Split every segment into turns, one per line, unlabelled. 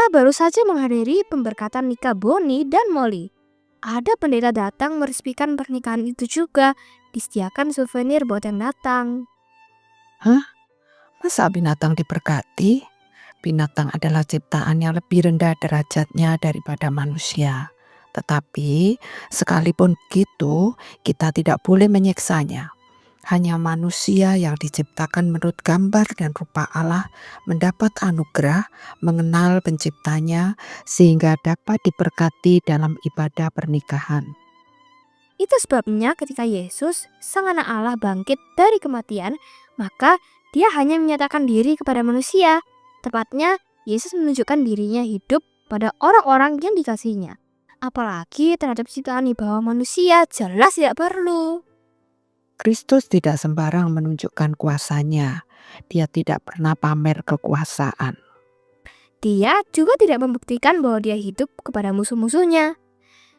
Kita baru saja menghadiri pemberkatan nikah Boni dan Molly. Ada pendeta datang meresmikan pernikahan itu juga. Disediakan souvenir buat yang datang.
Hah? Masa binatang diberkati? Binatang adalah ciptaan yang lebih rendah derajatnya daripada manusia. Tetapi sekalipun begitu, kita tidak boleh menyiksanya. Hanya manusia yang diciptakan menurut gambar dan rupa Allah mendapat anugerah mengenal penciptanya sehingga dapat diberkati dalam ibadah pernikahan.
Itu sebabnya ketika Yesus, Sang Anak Allah bangkit dari kematian, maka dia hanya menyatakan diri kepada manusia. Tepatnya, Yesus menunjukkan dirinya hidup pada orang-orang yang dikasihinya. Apalagi terhadap ciptaan di bawah manusia, jelas tidak perlu.
Kristus tidak sembarang menunjukkan kuasanya. Dia tidak pernah pamer kekuasaan.
Dia juga tidak membuktikan bahwa dia hidup kepada musuh-musuhnya.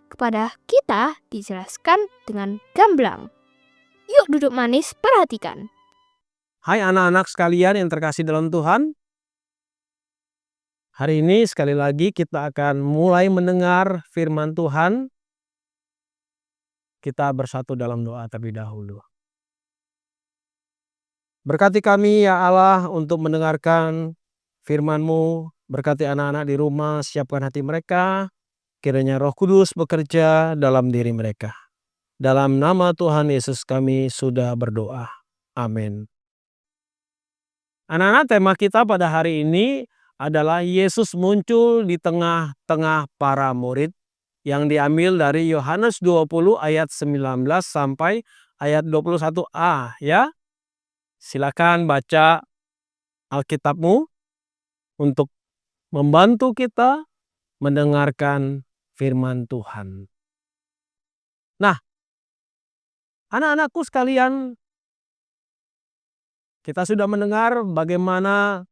Kepada kita dijelaskan dengan gamblang. Yuk duduk manis, perhatikan.
Hai anak-anak sekalian yang terkasih dalam Tuhan. Hari ini sekali lagi kita akan mulai mendengar firman Tuhan. Kita bersatu dalam doa terlebih dahulu. Berkati kami ya Allah untuk mendengarkan firman-Mu. Berkati anak-anak di rumah, siapkan hati mereka. Kiranya Roh Kudus bekerja dalam diri mereka. Dalam nama Tuhan Yesus kami sudah berdoa. Amin. Anak-anak, tema kita pada hari ini adalah Yesus muncul di tengah-tengah para murid yang diambil dari Yohanes 20 ayat 19 sampai ayat 21a ya. Silakan baca Alkitabmu untuk membantu kita mendengarkan firman Tuhan. Nah, anak-anakku sekalian, kita sudah mendengar bagaimana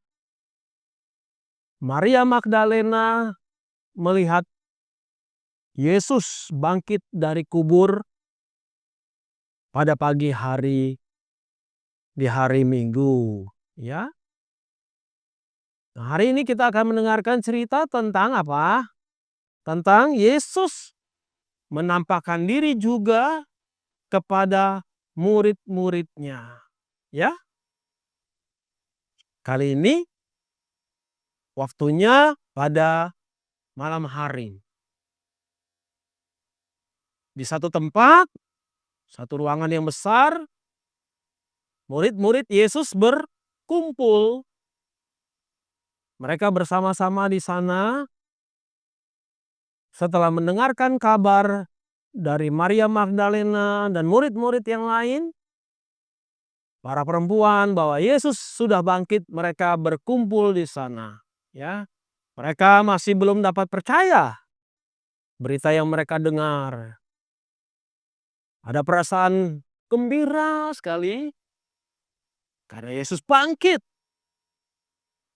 Maria Magdalena melihat Yesus bangkit dari kubur pada pagi hari di hari Minggu, ya. Nah, hari ini kita akan mendengarkan cerita tentang apa? Tentang Yesus menampakkan diri juga kepada murid-muridnya, ya. Kali ini waktunya pada malam hari. Di satu tempat, satu ruangan yang besar, murid-murid Yesus berkumpul. Mereka bersama-sama di sana setelah mendengarkan kabar dari Maria Magdalena dan murid-murid yang lain, para perempuan, bahwa Yesus sudah bangkit. Mereka berkumpul di sana, ya. Mereka masih belum dapat percaya berita yang mereka dengar. Ada perasaan gembira sekali karena Yesus bangkit.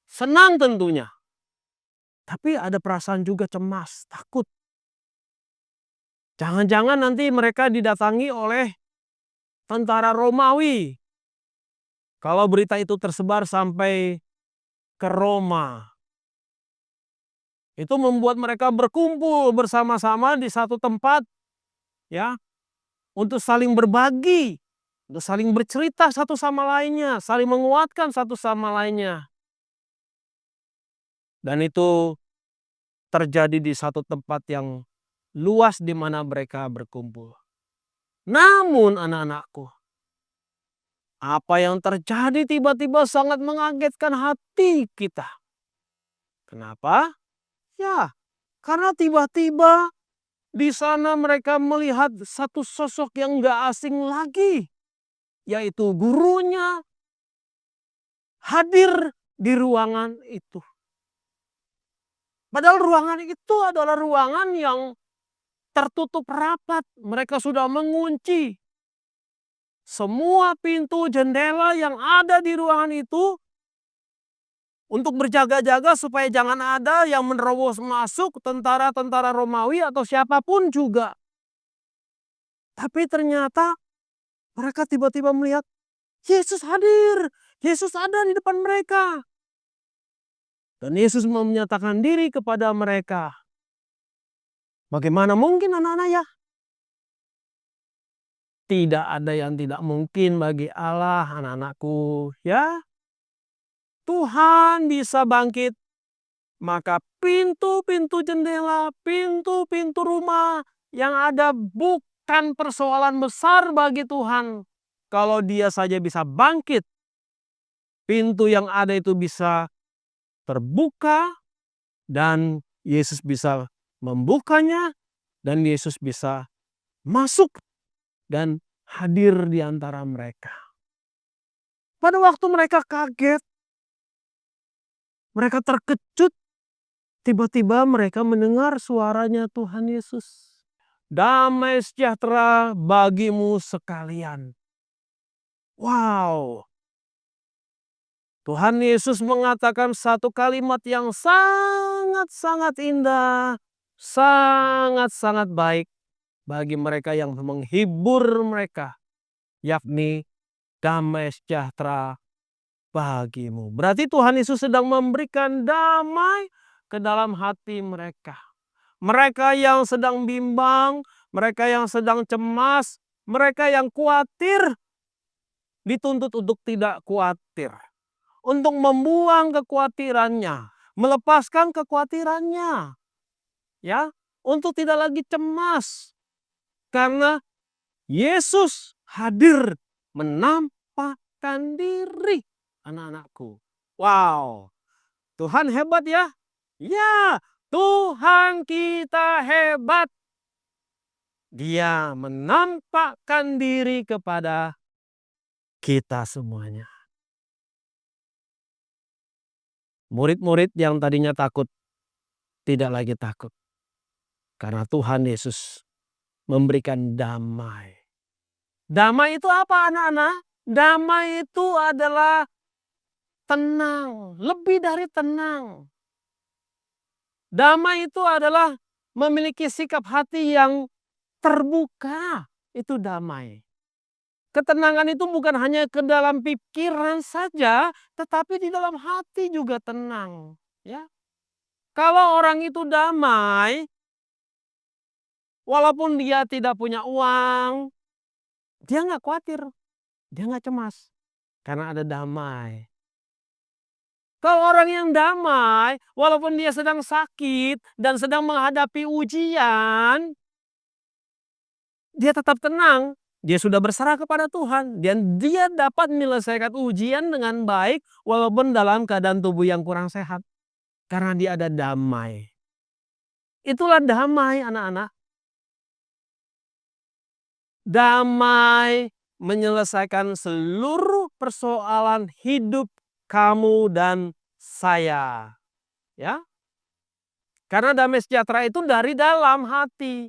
Senang tentunya. Tapi ada perasaan juga cemas, takut. Jangan-jangan nanti mereka didatangi oleh tentara Romawi. Kalau berita itu tersebar sampai ke Roma, itu membuat mereka berkumpul bersama-sama di satu tempat, ya, untuk saling berbagi, untuk saling bercerita satu sama lainnya, saling menguatkan satu sama lainnya. Dan itu terjadi di satu tempat yang luas di mana mereka berkumpul. Namun anak-anakku, apa yang terjadi tiba-tiba sangat mengagetkan hati kita. Kenapa? Ya, karena tiba-tiba di sana mereka melihat satu sosok yang gak asing lagi, yaitu gurunya hadir di ruangan itu. Padahal ruangan itu adalah ruangan yang tertutup rapat. Mereka sudah mengunci semua pintu jendela yang ada di ruangan itu untuk berjaga-jaga supaya jangan ada yang menerobos masuk, tentara-tentara Romawi atau siapapun juga. Tapi ternyata mereka tiba-tiba melihat Yesus hadir. Yesus ada di depan mereka. Dan Yesus menyatakan diri kepada mereka. Bagaimana mungkin anak-anak ya? Tidak ada yang tidak mungkin bagi Allah, anak-anakku ya. Tuhan bisa bangkit, maka pintu-pintu jendela, pintu-pintu rumah yang ada bukan persoalan besar bagi Tuhan. Kalau Dia saja bisa bangkit, pintu yang ada itu bisa terbuka dan Yesus bisa membukanya dan Yesus bisa masuk dan hadir di antara mereka. Pada waktu mereka kaget, mereka terkejut, tiba-tiba mereka mendengar suaranya Tuhan Yesus. Damai sejahtera bagimu sekalian. Wow. Tuhan Yesus mengatakan satu kalimat yang sangat-sangat indah, sangat-sangat baik bagi mereka yang menghibur mereka, yakni damai sejahtera bagimu. Berarti Tuhan Yesus sedang memberikan damai ke dalam hati mereka. Mereka yang sedang bimbang, mereka yang sedang cemas, mereka yang khawatir, dituntut untuk tidak khawatir. Untuk membuang kekhawatirannya, melepaskan kekhawatirannya. Ya, untuk tidak lagi cemas. Karena Yesus hadir menampakkan diri, anak-anakku. Wow, Tuhan hebat ya. Ya, Tuhan kita hebat. Dia menampakkan diri kepada kita semuanya. Murid-murid yang tadinya takut, tidak lagi takut. Karena Tuhan Yesus memberikan damai. Damai itu apa anak-anak? Damai itu adalah tenang, lebih dari tenang. Damai itu adalah memiliki sikap hati yang terbuka. Itu damai. Ketenangan itu bukan hanya ke dalam pikiran saja, tetapi di dalam hati juga tenang. Ya. Kalau orang itu damai, walaupun dia tidak punya uang, dia nggak khawatir, dia nggak cemas, karena ada damai. Kalau orang yang damai, walaupun dia sedang sakit dan sedang menghadapi ujian, dia tetap tenang. Dia sudah berserah kepada Tuhan dan dia dapat menyelesaikan ujian dengan baik walaupun dalam keadaan tubuh yang kurang sehat. Karena dia ada damai. Itulah damai anak-anak. Damai menyelesaikan seluruh persoalan hidup kamu dan saya. Ya. Karena damai sejahtera itu dari dalam hati.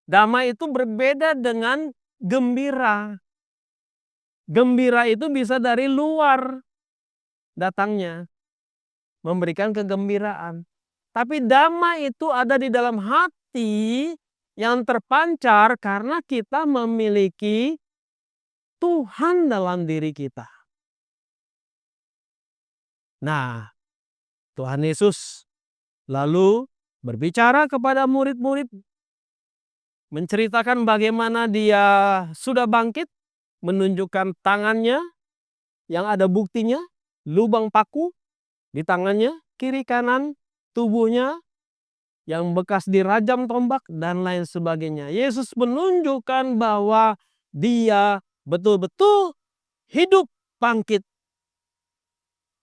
Damai itu berbeda dengan gembira. Gembira itu bisa dari luar datangnya. Memberikan kegembiraan. Tapi damai itu ada di dalam hati yang terpancar karena kita memiliki Tuhan dalam diri kita. Nah, Tuhan Yesus lalu berbicara kepada murid-murid, menceritakan bagaimana dia sudah bangkit, menunjukkan tangannya yang ada buktinya, lubang paku di tangannya, kiri kanan tubuhnya yang bekas dirajam tombak dan lain sebagainya. Yesus menunjukkan bahwa dia betul-betul hidup bangkit.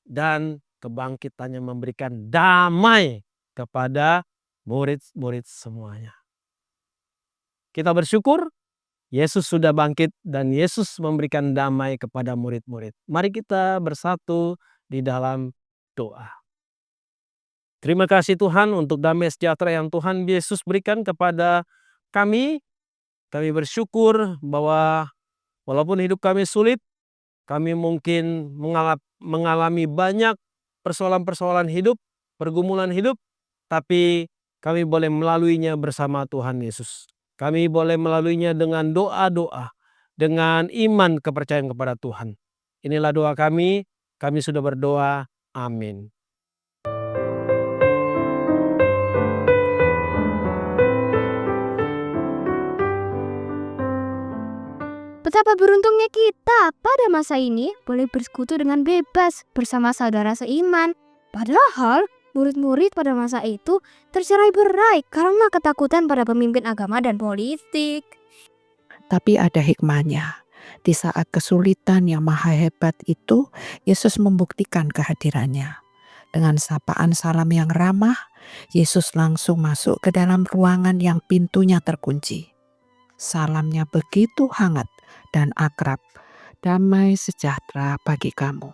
Dan kebangkitannya memberikan damai kepada murid-murid semuanya. Kita bersyukur Yesus sudah bangkit dan Yesus memberikan damai kepada murid-murid. Mari kita bersatu di dalam doa. Terima kasih Tuhan untuk damai sejahtera yang Tuhan Yesus berikan kepada kami. Kami bersyukur bahwa walaupun hidup kami sulit, kami mungkin mengalami banyak persoalan-persoalan hidup, pergumulan hidup, tapi kami boleh melaluinya bersama Tuhan Yesus. Kami boleh melaluinya dengan doa-doa, dengan iman kepercayaan kepada Tuhan. Inilah doa kami sudah berdoa. Amin.
Betapa beruntungnya kita pada masa ini boleh bersekutu dengan bebas bersama saudara seiman. Padahal murid-murid pada masa itu tercerai-berai karena ketakutan pada pemimpin agama dan politik.
Tapi ada hikmahnya. Di saat kesulitan yang maha hebat itu, Yesus membuktikan kehadirannya. Dengan sapaan salam yang ramah, Yesus langsung masuk ke dalam ruangan yang pintunya terkunci. Salamnya begitu hangat dan akrab. Damai sejahtera bagi kamu.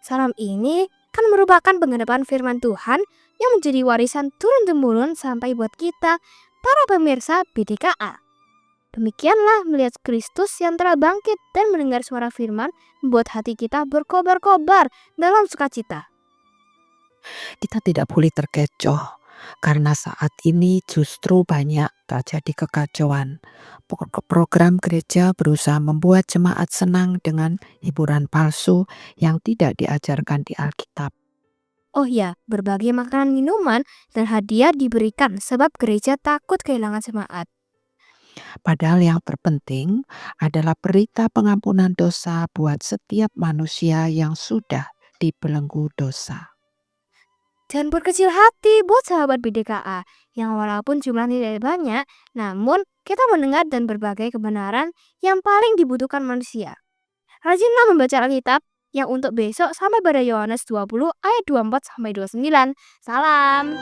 Salam ini kan merupakan pengharapan firman Tuhan yang menjadi warisan turun-temurun sampai buat kita, para pemirsa BDKA. Demikianlah melihat Kristus yang telah bangkit dan mendengar suara firman membuat hati kita berkobar-kobar dalam sukacita.
Kita tidak boleh terkecoh karena saat ini justru banyak terjadi kekacauan. Program gereja berusaha membuat jemaat senang dengan hiburan palsu yang tidak diajarkan di Alkitab.
Oh ya, berbagai makanan minuman dan hadiah diberikan sebab gereja takut kehilangan jemaat.
Padahal yang terpenting adalah berita pengampunan dosa buat setiap manusia yang sudah dibelenggu dosa.
Jangan berkecil hati buat sahabat BDKA yang walaupun jumlahnya tidak banyak, namun kita mendengar dan berbagai kebenaran yang paling dibutuhkan manusia. Rajinlah membaca Alkitab yang untuk besok sampai pada Yohanes 20 ayat 24-29. Salam!